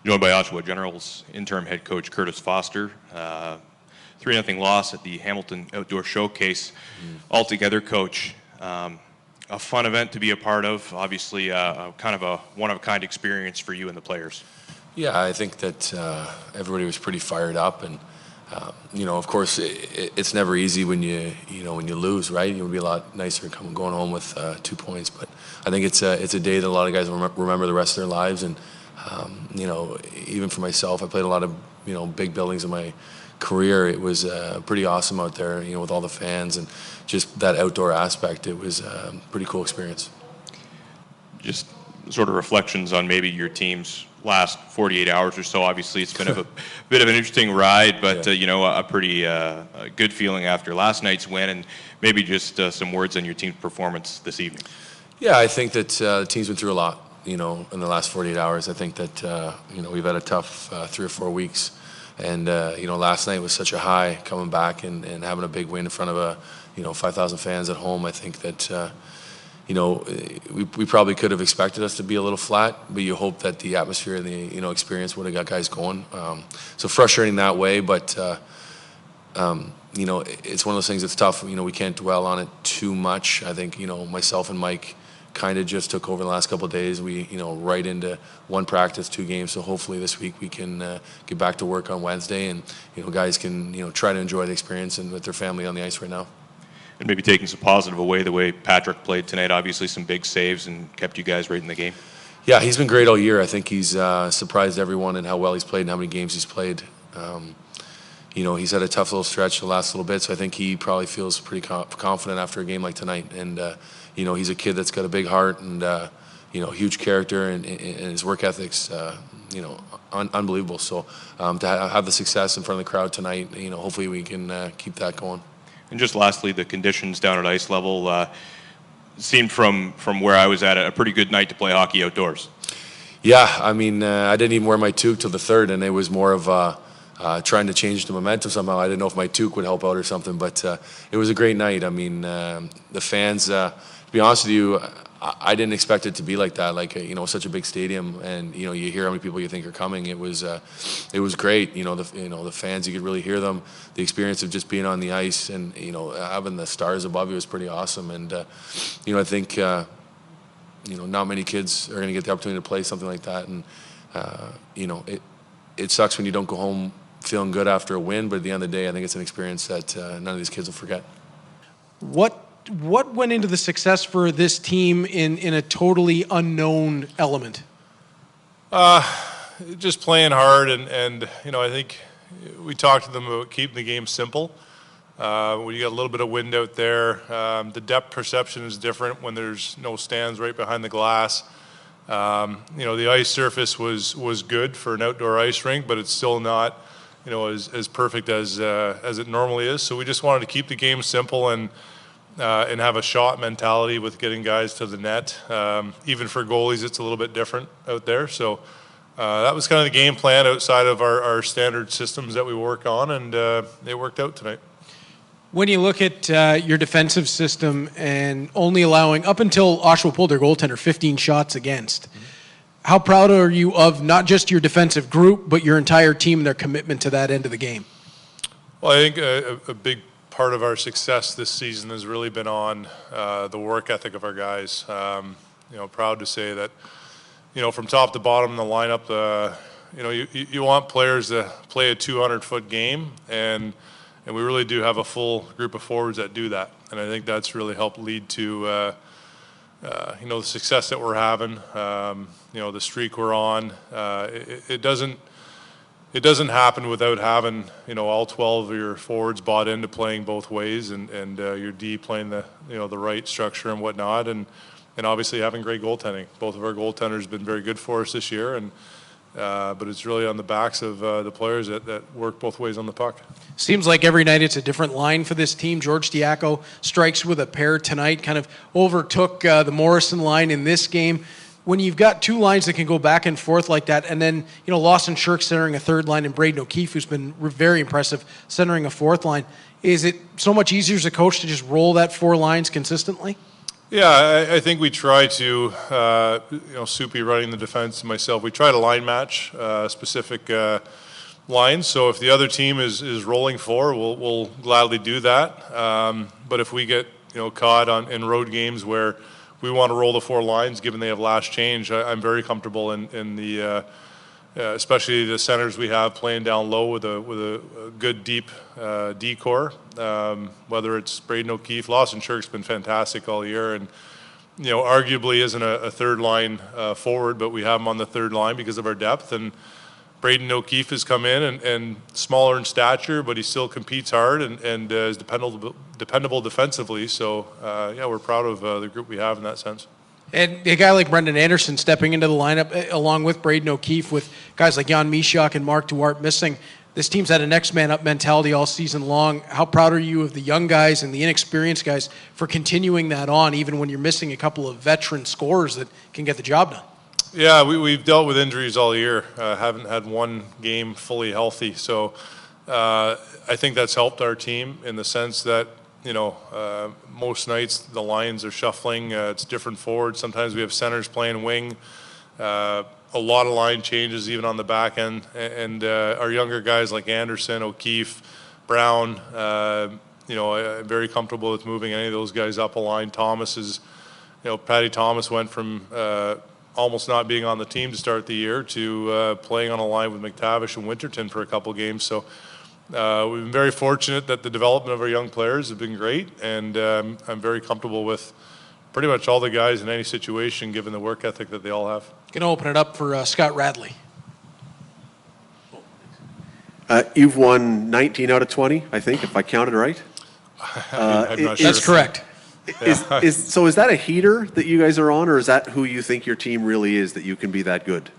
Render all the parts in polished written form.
joined by Oshawa Generals interim head coach Kurtis Foster. 3-0 loss at the Hamilton Outdoor Showcase. Altogether, Coach, a fun event to be a part of. Obviously, kind of a one-of-a-kind experience for you and the players. Yeah, I think that everybody was pretty fired up, and of course, it's never easy when you lose, right? It would be a lot nicer going home with 2 points, but I think it's a day that a lot of guys will remember the rest of their lives, and even for myself, I played a lot of big buildings in my career. It was pretty awesome out there, with all the fans and just that outdoor aspect. It was a pretty cool experience. Just sort of reflections on maybe your team's last 48 hours or so. Obviously, it's been a bit of an interesting ride, but a pretty good feeling after last night's win, and maybe just some words on your team's performance this evening. Yeah, I think that the team's been through a lot, in the last 48 hours. I think that we've had a tough 3 or 4 weeks. And, last night was such a high coming back and having a big win in front of 5,000 fans at home. I think that, we probably could have expected us to be a little flat, but you hope that the atmosphere and the, experience would have got guys going. So frustrating that way, but, it's one of those things that's tough. We can't dwell on it too much. I think, myself and Mike kind of just took over the last couple of days. We, right into 1 practice, 2 games. So hopefully this week we can get back to work on Wednesday, and guys can try to enjoy the experience and with their family on the ice right now. And maybe taking some positive away, the way Patrick played tonight. Obviously some big saves and kept you guys right in the game. Yeah, he's been great all year. I think he's surprised everyone in how well he's played and how many games he's played. He's had a tough little stretch the last little bit, so I think he probably feels pretty confident after a game like tonight. And he's a kid that's got a big heart and huge character, and his work ethic's unbelievable. So to have the success in front of the crowd tonight, hopefully we can keep that going. And just lastly, the conditions down at ice level seemed from where I was at a pretty good night to play hockey outdoors. Yeah, I mean, I didn't even wear my toque till the 3rd, and it was more of trying to change the momentum somehow. I didn't know if my toque would help out or something, but it was a great night. I mean, the fans, to be honest with you, I didn't expect it to be like that. Like, such a big stadium, and you hear how many people you think are coming. It was great. The fans, you could really hear them. The experience of just being on the ice and having the stars above you was pretty awesome. And I think not many kids are going to get the opportunity to play something like that. And it sucks when you don't go home feeling good after a win, but at the end of the day, I think it's an experience that none of these kids will forget. What went into the success for this team in a totally unknown element? Just playing hard, and I think we talked to them about keeping the game simple. When you got a little bit of wind out there, the depth perception is different when there's no stands right behind the glass. The ice surface was good for an outdoor ice rink, but it's still not as perfect as it normally is. So we just wanted to keep the game simple and have a shot mentality with getting guys to the net. Even for goalies, it's a little bit different out there. So that was kind of the game plan outside of our standard systems that we work on, and it worked out tonight. When you look at your defensive system and only allowing, up until Oshawa pulled their goaltender, 15 shots against, how proud are you of not just your defensive group, but your entire team and their commitment to that end of the game? Well, I think a big part of our success this season has really been on the work ethic of our guys. Proud to say that, from top to bottom in the lineup, you want players to play a 200-foot game, and we really do have a full group of forwards that do that. And I think that's really helped lead to, the success that we're having, the streak we're on. It doesn't happen without having, all 12 of your forwards bought into playing both ways, and your D playing the right structure and whatnot, and obviously having great goaltending. Both of our goaltenders have been very good for us this year, but it's really on the backs of the players that work both ways on the puck. Seems like every night it's a different line for this team. George Diaco strikes with a pair tonight, kind of overtook the Morrison line in this game. When you've got 2 lines that can go back and forth like that, and then Lawson Shirk centering a 3rd line, and Braden O'Keefe, who's been very impressive, centering a 4th line, is it so much easier as a coach to just roll that 4 lines consistently? Yeah, I think we try to, Soupy running the defense and myself, we try to line match specific lines. So if the other team is rolling four, we'll gladly do that. But if we get caught in road games where we want to roll the four lines, given they have last change, I'm very comfortable in the especially the centers we have playing down low with a good deep D-core. Whether it's Braden O'Keefe, Lawson Shirk's been fantastic all year, and arguably isn't a third line forward, but we have him on the third line because of our depth. And Braden O'Keefe has come in and smaller in stature, but he still competes hard and is dependable defensively. So we're proud of the group we have in that sense. And a guy like Brendan Anderson stepping into the lineup along with Braden O'Keefe, with guys like Jan Mishak and Mark Duarte missing, this team's had a next man up mentality all season long. How proud are you of the young guys and the inexperienced guys for continuing that on, even when you're missing a couple of veteran scorers that can get the job done? Yeah, we've dealt with injuries all year. Haven't had one game fully healthy. So I think that's helped our team in the sense that, most nights the lines are shuffling. It's different forwards. Sometimes we have centers playing wing. A lot of line changes even on the back end. And our younger guys like Anderson, O'Keefe, Brown, I'm very comfortable with moving any of those guys up a line. Thomas is, Patty Thomas went from almost not being on the team to start the year to playing on a line with McTavish and Winterton for a couple games. So we've been very fortunate that the development of our young players have been great, and I'm very comfortable with pretty much all the guys in any situation given the work ethic that they all have. Going to open it up for Scott Radley. You've won 19 out of 20, I think, if I counted right. I'm not sure. That's correct. So is that a heater that you guys are on, or is that who you think your team really is, that you can be that good?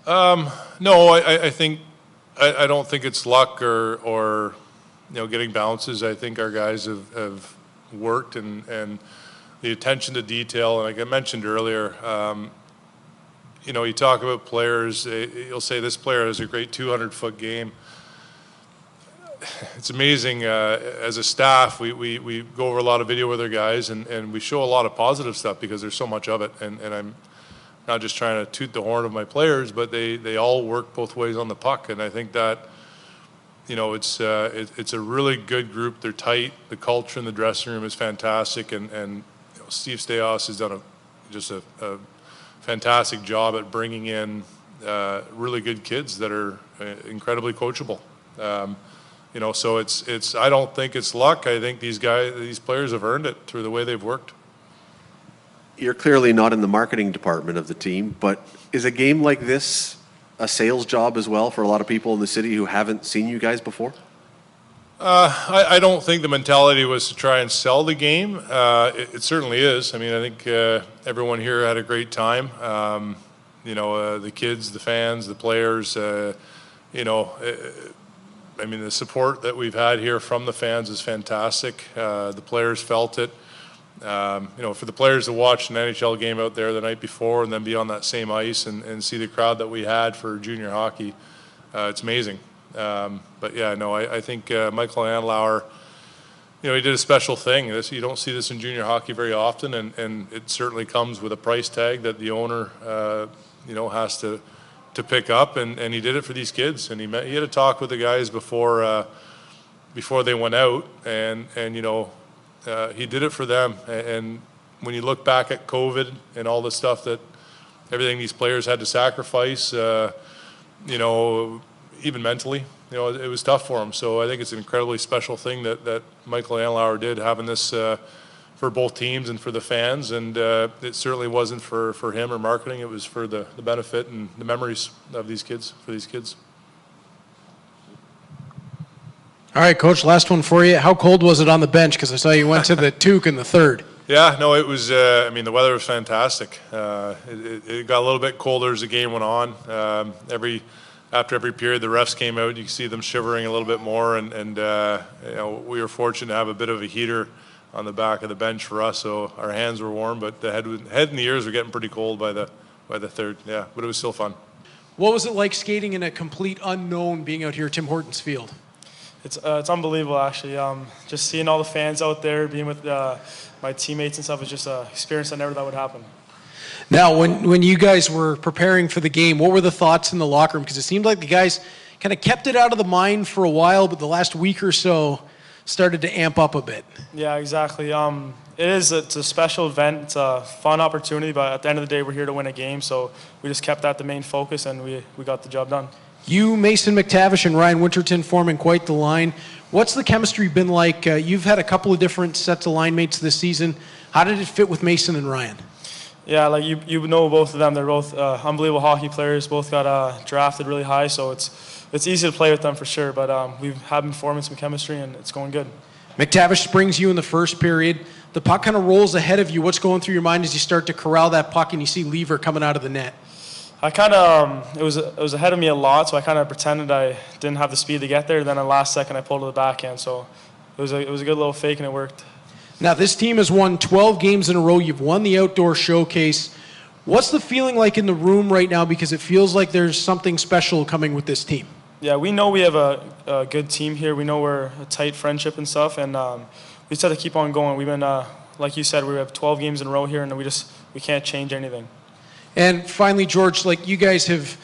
No, I think I don't think it's luck or getting bounces. I think our guys have worked and the attention to detail. And like I mentioned earlier, you talk about players. You'll say this player has a great 200-foot game. It's amazing. As a staff, we go over a lot of video with our guys, and we show a lot of positive stuff because there's so much of it. And I'm not just trying to toot the horn of my players, but they all work both ways on the puck. And I think that, it's a really good group. They're tight. The culture in the dressing room is fantastic. And Steve Staios has done just a fantastic job at bringing in really good kids that are incredibly coachable. So it's. I don't think it's luck. I think these players have earned it through the way they've worked. You're clearly not in the marketing department of the team, but is a game like this a sales job as well for a lot of people in the city who haven't seen you guys before? I don't think the mentality was to try and sell the game. It certainly is. I mean, I think everyone here had a great time. The kids, the fans, the players, the support that we've had here from the fans is fantastic. The players felt it. For the players to watch an NHL game out there the night before and then be on that same ice and see the crowd that we had for junior hockey, it's amazing. I think Michael Andlauer, he did a special thing. You don't see this in junior hockey very often, and it certainly comes with a price tag that the owner, has to pick up, and he did it for these kids. And he had a talk with the guys before they went out, and he did it for them. And when you look back at COVID and all the stuff that everything these players had to sacrifice, even mentally, it was tough for them. So I think it's an incredibly special thing that Michael Andlauer did, having this for both teams and for the fans. And it certainly wasn't for him or marketing. It was for the benefit and the memories of these kids, for these kids. All right, Coach, last one for you. How cold was it on the bench? Because I saw you went to the toque in the third. Yeah, no, it was, the weather was fantastic. It got a little bit colder as the game went on. After every period, the refs came out. You could see them shivering a little bit more. And we were fortunate to have a bit of a heater on the back of the bench for us. So our hands were warm, but the head and the ears were getting pretty cold by the third. Yeah, but it was still fun. What was it like skating in a complete unknown being out here at Tim Hortons Field? It's unbelievable, actually. Just seeing all the fans out there, being with my teammates and stuff, is just an experience I never thought would happen. Now, when you guys were preparing for the game, what were the thoughts in the locker room? Because it seemed like the guys kind of kept it out of the mind for a while, but the last week or so started to amp up a bit. Yeah, exactly. It's a special event. It's a fun opportunity, but at the end of the day, we're here to win a game, so we just kept that the main focus, and we got the job done. You, Mason McTavish, and Ryan Winterton forming quite the line. What's the chemistry been like? You've had a couple of different sets of line mates this season. How did it fit with Mason and Ryan? Yeah, like you know both of them. They're both unbelievable hockey players. Both got drafted really high, so it's easy to play with them for sure. But we've been forming some chemistry, and it's going good. McTavish springs you in the first period. The puck kind of rolls ahead of you. What's going through your mind as you start to corral that puck and you see Lever coming out of the net? I kind of it was ahead of me a lot, so I kind of pretended I didn't have the speed to get there. Then at the last second, I pulled to the backhand. So it was a good little fake, and it worked. Now, this team has won 12 games in a row. You've won the outdoor showcase. What's the feeling like in the room right now? Because it feels like there's something special coming with this team. Yeah, we know we have a good team here. We know we're a tight friendship and stuff, and we just have to keep on going. We've been, like you said, we have 12 games in a row here, and we can't change anything. And finally, George, like you guys have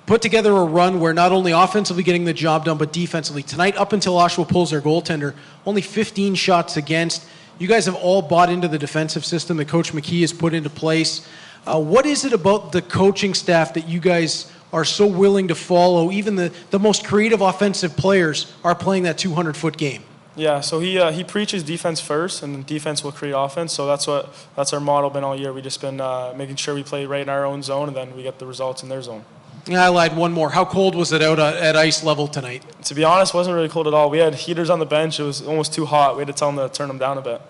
put together a run where not only offensively getting the job done, but defensively. Tonight, up until Oshawa pulls their goaltender, only 15 shots against. You guys have all bought into the defensive system that Coach KcKee has put into place. What is it about the coaching staff that you guys are so willing to follow? Even the most creative offensive players are playing that 200-foot game. Yeah, so he preaches defense first, and defense will create offense. So that's our motto been all year. We just been making sure we play right in our own zone, and then we get the results in their zone. I lied, one more. How cold was it out at ice level tonight? To be honest, it wasn't really cold at all. We had heaters on the bench. It was almost too hot. We had to tell them to turn them down a bit.